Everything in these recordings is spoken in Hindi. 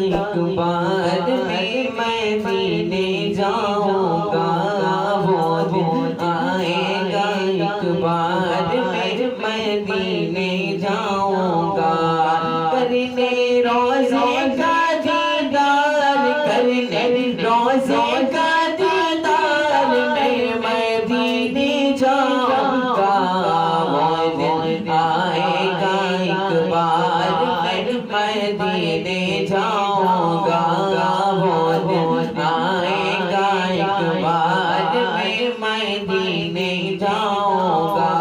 एक बार मैं मदीने जाऊंगा, वो दिन आएगा एक बार मैं मदीने जाऊंगा। करने रोज़े का दीदार, करने रोज़े का दीदार मैं मदीने जाऊंगा, वो दिन आएगा एक बार मैं मदीने जाऊंगा, वो दिन आएगा एक बार मैं मदीने जाऊंगा।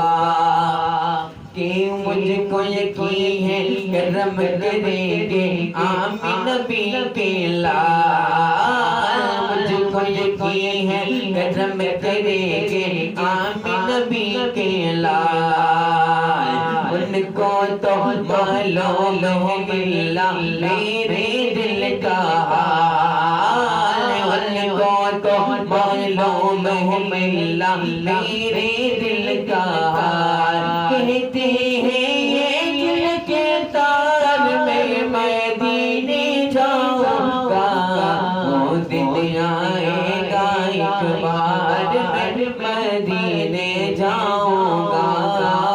कि मुझको यकीन है करम करेंगे आमीन नबी के लाल, मुझको यकीन है करम करेंगे आमीन नबी के लाल। उनको तो मालूम है मिला मेरे दिल का हाल, उनको तो मालूम है मिला मेरे दिल का हाल। कहते हैं ये दिल के तार में मदीने जाऊंगा, वो दिन आएगा एक बार मैं मदीने जाऊंगा,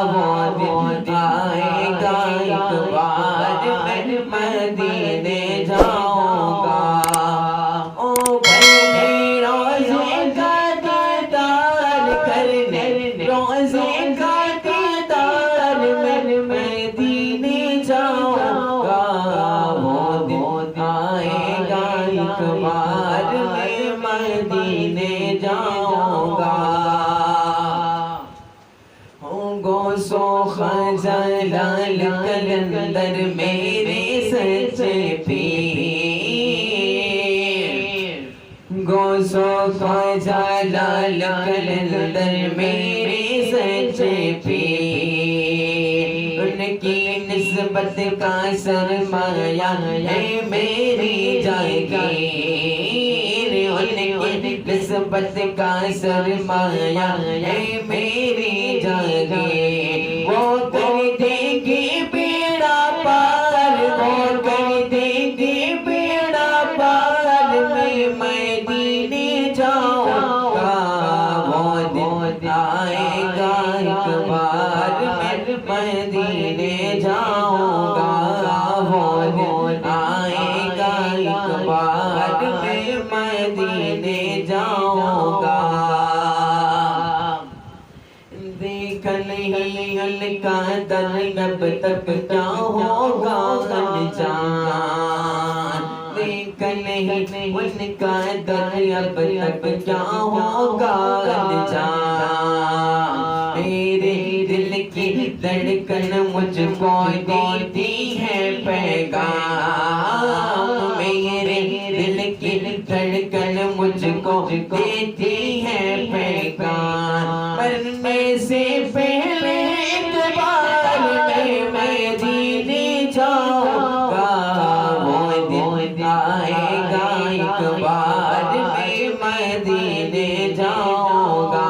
वो दिन आएगा एक बार मैं मदीने जाऊंगा। ओ भाई रोज़े का दीदार करने, रोज़े का दीदार मैं मदीने जाऊंगा, वो दिन आएगा एक बार मैं मदीने जाऊंगा। गौसो ख्वाजा लाल कलंदर मेरे सच्चे पीर, गौसो ख्वाजा लाल कलंदर मेरे सच्चे पीर। उनकी निस्बत का सरमाया है मेरी जागीर, उनकी निस्बत का सरमाया है मेरी जागीर। वो कर देगी बेड़ा पार, वो कर देगी बेड़ा पार मैं मदीने जाऊंगा, वो दिन आएगा एक बार मैं मदीने जाऊंगा, वो दिन आएगा एक बार मैं मदीने जाऊंगा। देखन ही उनका दर अब तक क्या होगा अनजान, देखन ही उनका दर अब तक क्या होगा अनजान। मेरे दिल की धड़कन मुझको देती है पैगाम, मेरे दिल की धड़कन मुझको देती है पैगाम। मरने से पहले एक बार मैं मदीने जाऊंगा, वो दिन आएगा एक बार मैं मदीने जाऊंगा,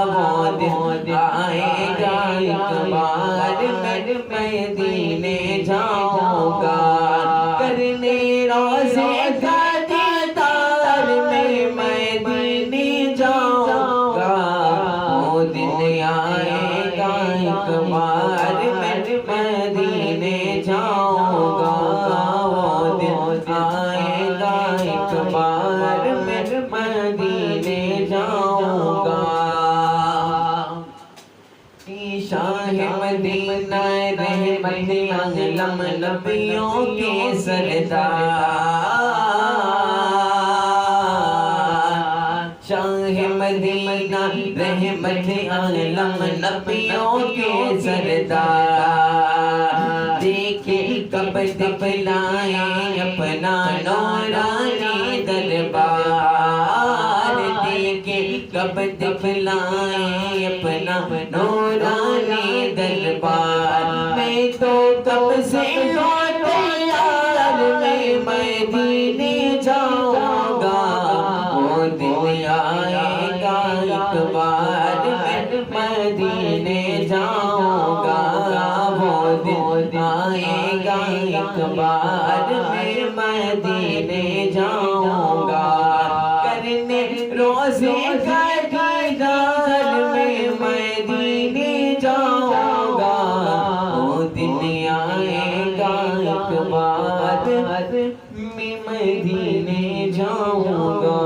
वो दिन आएगा एक बार मैं मदीने जाऊंगा। करने रोज़े का दीदार मैं मदीने जाऊंगा, वो दिन आएगा एक बार मैं मदीने जाऊंगा, वो दिन आएगा एक बार मैं मदीने जाऊंगा। शाह मदीना रहमत आलम नबियों के सरदार, शाह मदीना रहमत आलम नबियों के सरदार। देखे कब दिखलाए अपना नौरानी दरबार, देखे कब दिखलाए अपना नौरानी दरबार। मैं तो कब से हो तैयार मैं मदीने जाऊंगा, वो दिन आएगा एक बार मैं मदीने जाऊंगा, वो दिन आएगा एक बार मैं मदीने जाऊंगा करने रोज़े का दीदार मैं मदीने जाऊंगा। वो दिन आएगा एक बार मैं मदीने जाऊंगा।